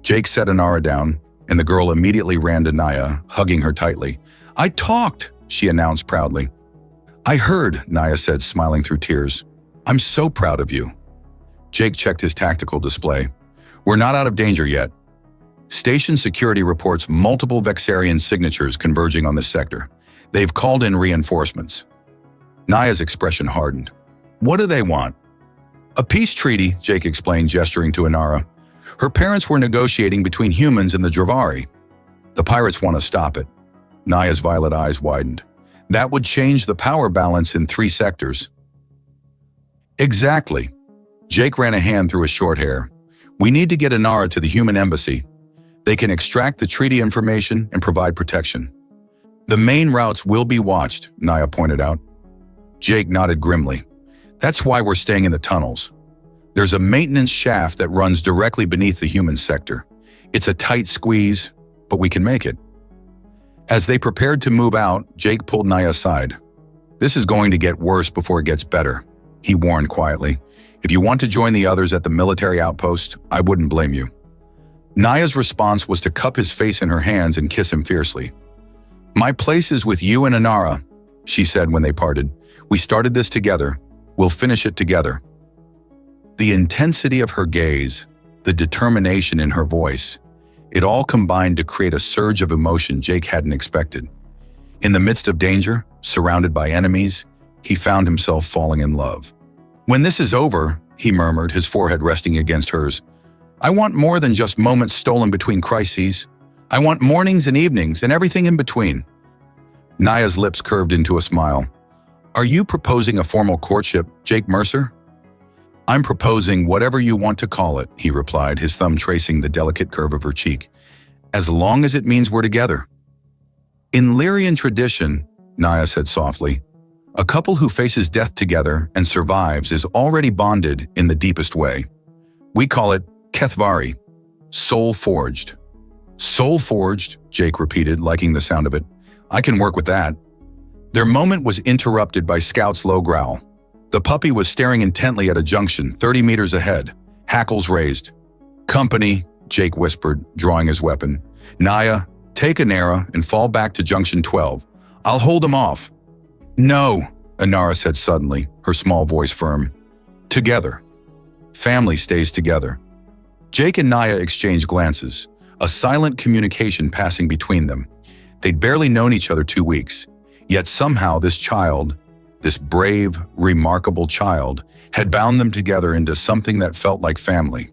Jake set Inara down, and the girl immediately ran to Naya, hugging her tightly. I talked, she announced proudly. I heard, Naya said, smiling through tears. I'm so proud of you. Jake checked his tactical display. We're not out of danger yet. Station security reports multiple Vexarian signatures converging on this sector. They've called in reinforcements. Naya's expression hardened. What do they want? A peace treaty, Jake explained, gesturing to Inara. Her parents were negotiating between humans and the Dravari. The pirates want to stop it. Naya's violet eyes widened. That would change the power balance in 3 sectors. Exactly. Jake ran a hand through his short hair. We need to get Inara to the human embassy. They can extract the treaty information and provide protection. The main routes will be watched, Naya pointed out. Jake nodded grimly. That's why we're staying in the tunnels. There's a maintenance shaft that runs directly beneath the human sector. It's a tight squeeze, but we can make it. As they prepared to move out, Jake pulled Naya aside. This is going to get worse before it gets better, he warned quietly. If you want to join the others at the military outpost, I wouldn't blame you. Naya's response was to cup his face in her hands and kiss him fiercely. My place is with you and Inara, she said when they parted. We started this together. We'll finish it together. The intensity of her gaze, the determination in her voice, it all combined to create a surge of emotion Jake hadn't expected. In the midst of danger, surrounded by enemies, he found himself falling in love. When this is over, he murmured, his forehead resting against hers, I want more than just moments stolen between crises. I want mornings and evenings and everything in between. Naya's lips curved into a smile. Are you proposing a formal courtship, Jake Mercer? I'm proposing whatever you want to call it, he replied, his thumb tracing the delicate curve of her cheek. As long as it means we're together. In Lyrian tradition, Naya said softly, a couple who faces death together and survives is already bonded in the deepest way. We call it Kethvari, soul forged. Soul forged, Jake repeated, liking the sound of it. I can work with that. Their moment was interrupted by Scout's low growl. The puppy was staring intently at a junction 30 meters ahead, hackles raised. Company, Jake whispered, drawing his weapon. Naya, take Inara and fall back to junction 12. I'll hold them off. No, Inara said suddenly, her small voice firm. Together. Family stays together. Jake and Naya exchanged glances, a silent communication passing between them. They'd barely known each other 2 weeks, yet somehow this child, this brave, remarkable child, had bound them together into something that felt like family.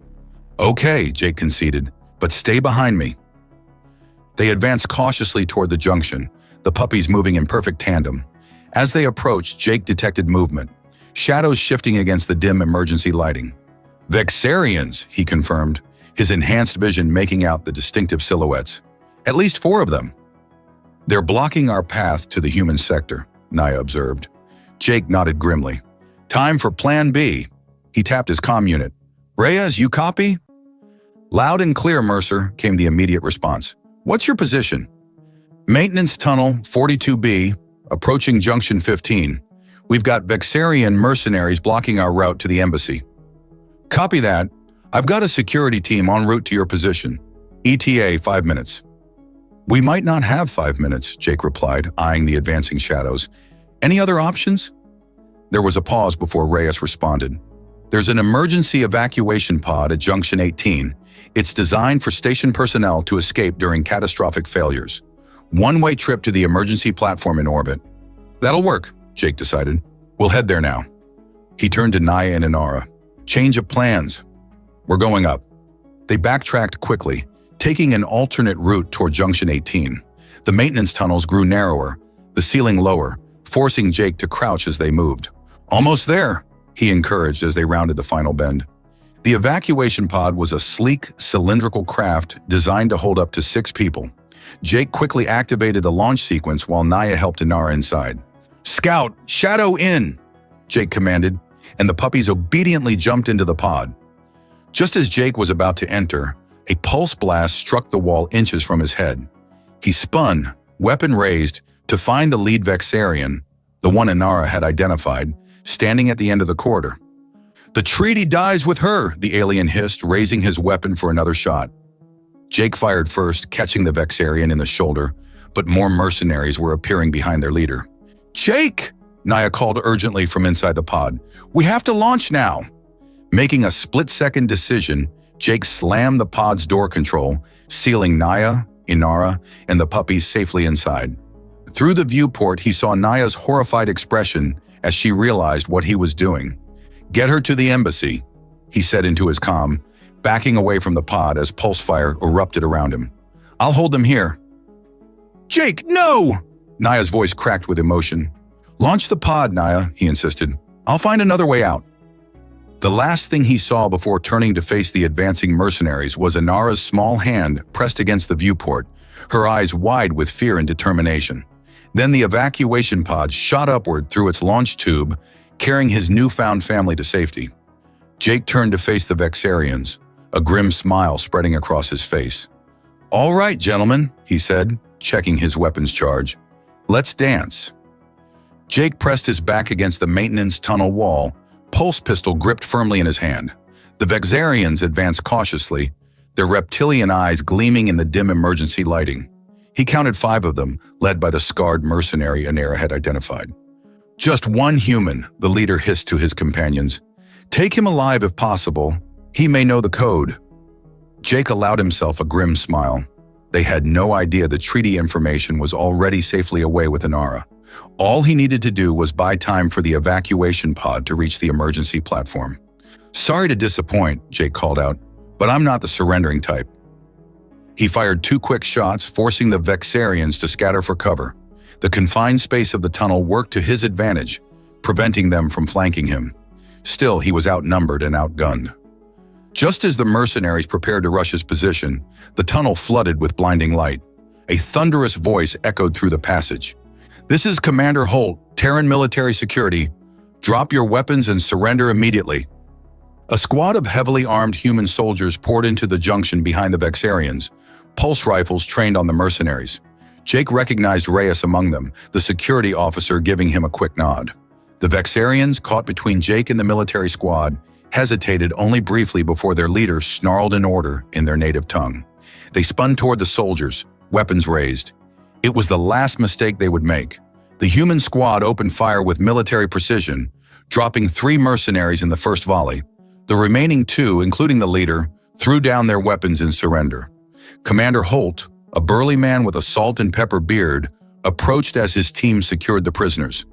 "Okay," Jake conceded, "but stay behind me." They advanced cautiously toward the junction, the puppies moving in perfect tandem. As they approached, Jake detected movement, shadows shifting against the dim emergency lighting. "Vexarians," he confirmed, his enhanced vision making out the distinctive silhouettes. "At least 4 of them." "They're blocking our path to the human sector," Naya observed. Jake nodded grimly. "Time for Plan B." He tapped his comm unit. "Reyes, you copy?" "Loud and clear, Mercer," came the immediate response. "What's your position?" "Maintenance tunnel 42B, approaching junction 15. We've got Vexarian mercenaries blocking our route to the embassy." "Copy that. I've got a security team en route to your position. ETA 5 minutes." "We might not have 5 minutes," Jake replied, eyeing the advancing shadows. "Any other options?" There was a pause before Reyes responded. "There's an emergency evacuation pod at Junction 18. It's designed for station personnel to escape during catastrophic failures. One-way trip to the emergency platform in orbit." "That'll work," Jake decided. "We'll head there now." He turned to Naya and Inara. "Change of plans. We're going up." They backtracked quickly, taking an alternate route toward Junction 18. The maintenance tunnels grew narrower, the ceiling lower, forcing Jake to crouch as they moved. "Almost there," he encouraged as they rounded the final bend. The evacuation pod was a sleek, cylindrical craft designed to hold up to 6 people. Jake quickly activated the launch sequence while Naya helped Inara inside. "Scout, shadow in!" Jake commanded, and the puppies obediently jumped into the pod. Just as Jake was about to enter, a pulse blast struck the wall inches from his head. He spun, weapon raised, to find the lead Vexarian, the one Inara had identified, standing at the end of the corridor. "The treaty dies with her," the alien hissed, raising his weapon for another shot. Jake fired first, catching the Vexarian in the shoulder, but more mercenaries were appearing behind their leader. "Jake!" Naya called urgently from inside the pod. "We have to launch now!" Making a split-second decision, Jake slammed the pod's door control, sealing Naya, Inara, and the puppies safely inside. Through the viewport, he saw Naya's horrified expression as she realized what he was doing. "Get her to the embassy," he said into his comm, backing away from the pod as pulse fire erupted around him. "I'll hold them here." "Jake, no!" Naya's voice cracked with emotion. "Launch the pod, Naya," he insisted. "I'll find another way out." The last thing he saw before turning to face the advancing mercenaries was Inara's small hand pressed against the viewport, her eyes wide with fear and determination. Then the evacuation pod shot upward through its launch tube, carrying his newfound family to safety. Jake turned to face the Vexarians, a grim smile spreading across his face. "All right, gentlemen," he said, checking his weapons charge. "Let's dance." Jake pressed his back against the maintenance tunnel wall, pulse pistol gripped firmly in his hand. The Vexarians advanced cautiously, their reptilian eyes gleaming in the dim emergency lighting. He counted 5 of them, led by the scarred mercenary Inara had identified. "Just one human," the leader hissed to his companions. "Take him alive if possible. He may know the code." Jake allowed himself a grim smile. They had no idea the treaty information was already safely away with Inara. All he needed to do was buy time for the evacuation pod to reach the emergency platform. "Sorry to disappoint," Jake called out, "but I'm not the surrendering type." He fired 2 quick shots, forcing the Vexarians to scatter for cover. The confined space of the tunnel worked to his advantage, preventing them from flanking him. Still, he was outnumbered and outgunned. Just as the mercenaries prepared to rush his position, the tunnel flooded with blinding light. A thunderous voice echoed through the passage. "This is Commander Holt, Terran Military Security. Drop your weapons and surrender immediately." A squad of heavily armed human soldiers poured into the junction behind the Vexarians, pulse rifles trained on the mercenaries. Jake recognized Reyes among them, the security officer giving him a quick nod. The Vexarians, caught between Jake and the military squad, hesitated only briefly before their leader snarled an order in their native tongue. They spun toward the soldiers, weapons raised. It was the last mistake they would make. The human squad opened fire with military precision, dropping 3 mercenaries in the first volley. The remaining 2, including the leader, threw down their weapons in surrender. Commander Holt, a burly man with a salt and pepper beard, approached as his team secured the prisoners.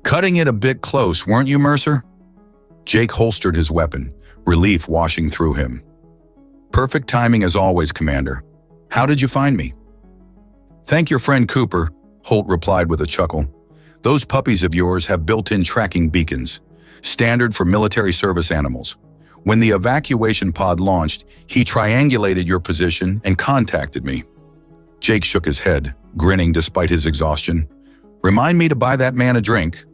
"Cutting it a bit close, weren't you, Mercer?" Jake holstered his weapon, relief washing through him. "Perfect timing as always, Commander. How did you find me?" "Thank your friend Cooper," Holt replied with a chuckle. "Those puppies of yours have built-in tracking beacons, standard for military service animals. When the evacuation pod launched, he triangulated your position and contacted me." Jake shook his head, grinning despite his exhaustion. "Remind me to buy that man a drink."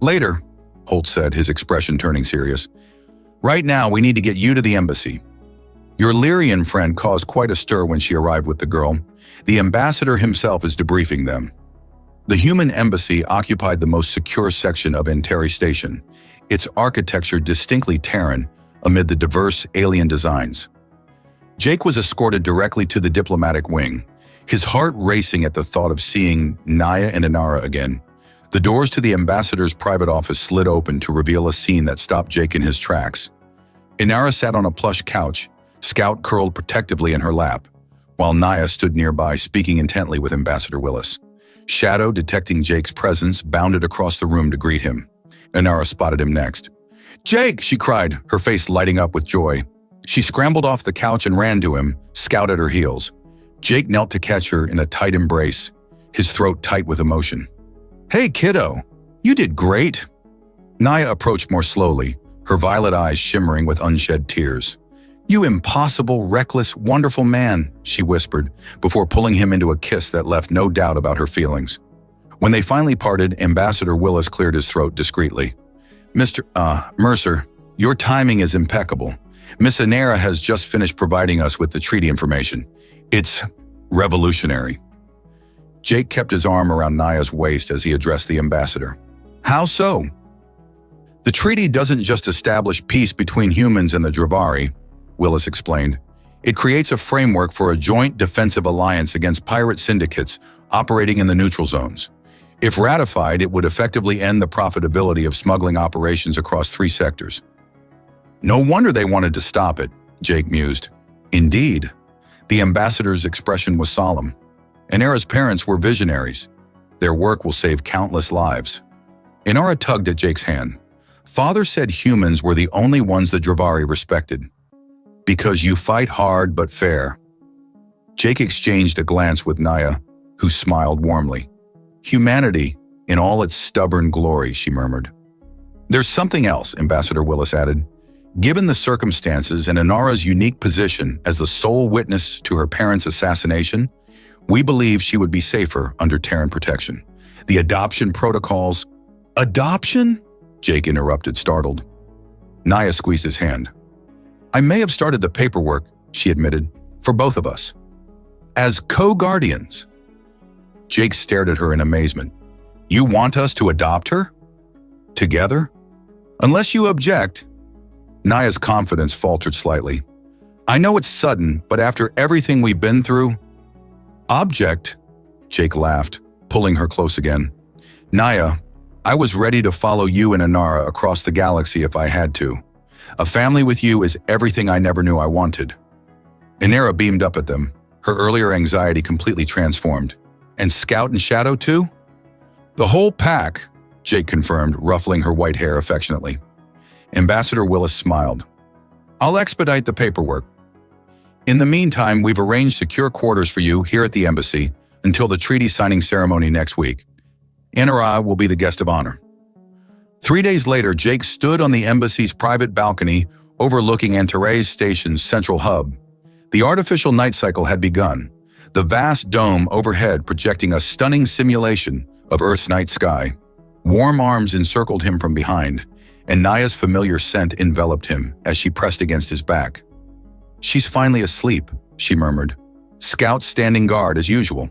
"Later," Holt said, his expression turning serious. "Right now, we need to get you to the embassy." Your Lyrian friend caused quite a stir when she arrived with the girl. The ambassador himself is debriefing them. The human embassy occupied the most secure section of Anteri Station, its architecture distinctly Terran amid the diverse alien designs. Jake was escorted directly to the diplomatic wing, his heart racing at the thought of seeing Naya and Inara again. The doors to the ambassador's private office slid open to reveal a scene that stopped Jake in his tracks. Inara sat on a plush couch, Scout curled protectively in her lap, while Naya stood nearby speaking intently with Ambassador Willis. Shadow, detecting Jake's presence, bounded across the room to greet him. Inara spotted him next. "Jake!" she cried, her face lighting up with joy. She scrambled off the couch and ran to him, Scout at her heels. Jake knelt to catch her in a tight embrace, his throat tight with emotion. "Hey, kiddo! You did great!" Naya approached more slowly, her violet eyes shimmering with unshed tears. "You impossible, reckless, wonderful man," she whispered, before pulling him into a kiss that left no doubt about her feelings. When they finally parted, Ambassador Willis cleared his throat discreetly. "Mr. Mercer, your timing is impeccable. Miss Inara has just finished providing us with the treaty information. It's revolutionary." Jake kept his arm around Naya's waist as he addressed the ambassador. "How so?" "The treaty doesn't just establish peace between humans and the Dravari," Willis explained. "It creates a framework for a joint defensive alliance against pirate syndicates operating in the neutral zones. If ratified, it would effectively end the profitability of smuggling operations across 3 sectors." "No wonder they wanted to stop it," Jake mused. Indeed. The ambassador's expression was solemn. Inara's parents were visionaries. Their work will save countless lives. Inara tugged at Jake's hand. "Father said humans were the only ones the Dravari respected. Because you fight hard but fair." Jake exchanged a glance with Naya, who smiled warmly. "Humanity, in all its stubborn glory," she murmured. "There's something else," Ambassador Willis added. "Given the circumstances and Inara's unique position as the sole witness to her parents' assassination, we believe she would be safer under Terran protection. The adoption protocols—" "Adoption?" Jake interrupted, startled. Naya squeezed his hand. "I may have started the paperwork," she admitted, "for both of us. As co-guardians." Jake stared at her in amazement. "You want us to adopt her? Together? Unless you object." Naya's confidence faltered slightly. "I know it's sudden, but after everything we've been through—" "Object?" Jake laughed, pulling her close again. "Naya, I was ready to follow you and Inara across the galaxy if I had to. A family with you is everything I never knew I wanted." Inara beamed up at them, her earlier anxiety completely transformed. "And Scout and Shadow too?" "The whole pack," Jake confirmed, ruffling her white hair affectionately. Ambassador Willis smiled. "I'll expedite the paperwork. In the meantime, we've arranged secure quarters for you here at the embassy until the treaty signing ceremony next week. Inara will be the guest of honor." 3 days later, Jake stood on the embassy's private balcony overlooking Anteri Station's central hub. The artificial night cycle had begun, the vast dome overhead projecting a stunning simulation of Earth's night sky. Warm arms encircled him from behind, and Naya's familiar scent enveloped him as she pressed against his back. "She's finally asleep," she murmured. "Scout standing guard as usual."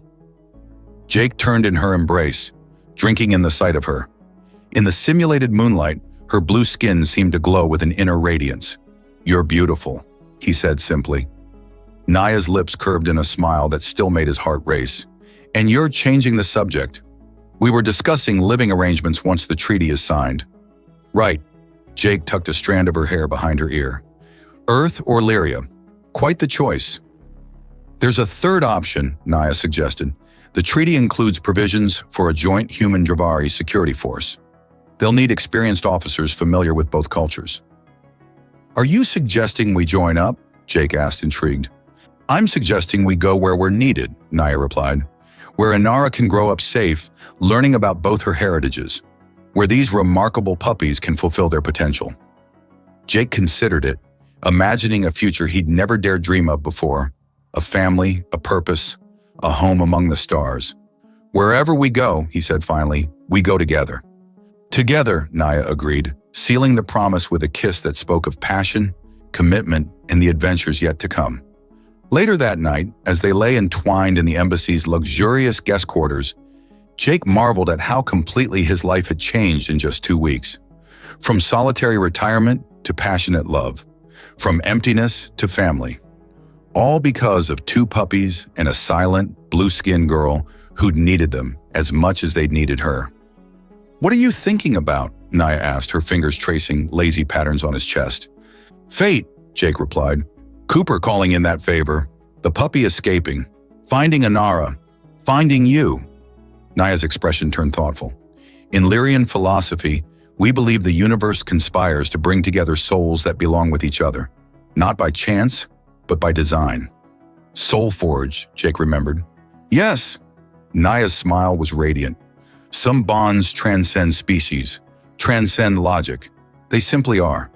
Jake turned in her embrace, drinking in the sight of her. In the simulated moonlight, her blue skin seemed to glow with an inner radiance. "You're beautiful," he said simply. Naya's lips curved in a smile that still made his heart race. "And you're changing the subject. We were discussing living arrangements once the treaty is signed." "Right." Jake tucked a strand of her hair behind her ear. Earth or Lyria? Quite the choice. There's a third option, Naya suggested. The treaty includes provisions for a joint human-Dravari security force. They'll need experienced officers familiar with both cultures. Are you suggesting we join up? Jake asked, intrigued. I'm suggesting we go where we're needed, Naya replied. Where Inara can grow up safe, learning about both her heritages. Where these remarkable puppies can fulfill their potential. Jake considered it, imagining a future he'd never dared dream of before. A family, a purpose, a home among the stars. Wherever we go, he said finally, we go together. Together, Naya agreed, sealing the promise with a kiss that spoke of passion, commitment, and the adventures yet to come. Later that night, as they lay entwined in the embassy's luxurious guest quarters, Jake marveled at how completely his life had changed in just 2 weeks. From solitary retirement to passionate love. From emptiness to family. All because of 2 puppies and a silent, blue-skinned girl who'd needed them as much as they'd needed her. What are you thinking about? Naya asked, her fingers tracing lazy patterns on his chest. Fate, Jake replied. Cooper calling in that favor. The puppy escaping. Finding Inara. Finding you. Naya's expression turned thoughtful. In Lyrian philosophy, we believe the universe conspires to bring together souls that belong with each other. Not by chance, but by design. Soul Forge, Jake remembered. Yes. Naya's smile was radiant. Some bonds transcend species, transcend logic. They simply are.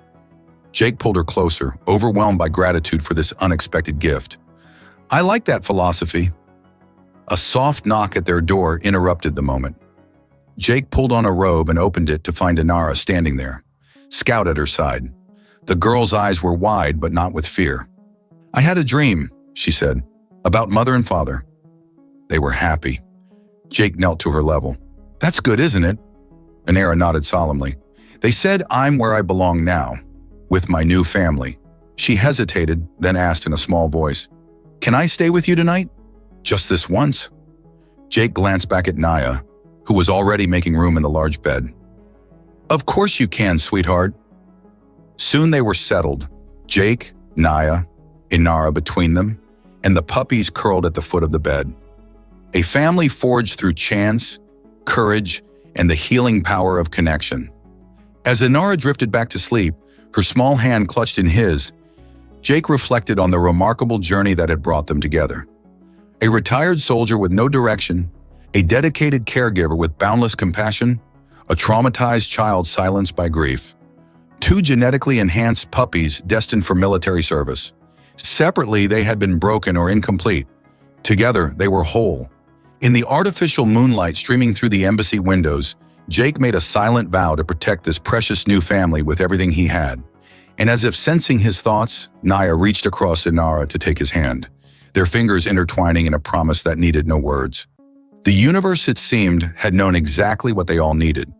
Jake pulled her closer, overwhelmed by gratitude for this unexpected gift. I like that philosophy. A soft knock at their door interrupted the moment. Jake pulled on a robe and opened it to find Inara standing there, Scout at her side. The girl's eyes were wide, but not with fear. I had a dream, she said, about mother and father. They were happy. Jake knelt to her level. That's good, isn't it? Inara nodded solemnly. They said I'm where I belong now, with my new family. She hesitated, then asked in a small voice, Can I stay with you tonight? Just this once? Jake glanced back at Naya, who was already making room in the large bed. Of course you can, sweetheart. Soon they were settled, Jake, Naya, Inara between them, and the puppies curled at the foot of the bed. A family forged through chance, courage, and the healing power of connection. As Inara drifted back to sleep, her small hand clutched in his, Jake reflected on the remarkable journey that had brought them together. A retired soldier with no direction, a dedicated caregiver with boundless compassion, a traumatized child silenced by grief. 2 genetically enhanced puppies destined for military service. Separately, they had been broken or incomplete. Together, they were whole. In the artificial moonlight streaming through the embassy windows, Jake made a silent vow to protect this precious new family with everything he had. And as if sensing his thoughts, Naya reached across Inara to take his hand, their fingers intertwining in a promise that needed no words. The universe, it seemed, had known exactly what they all needed.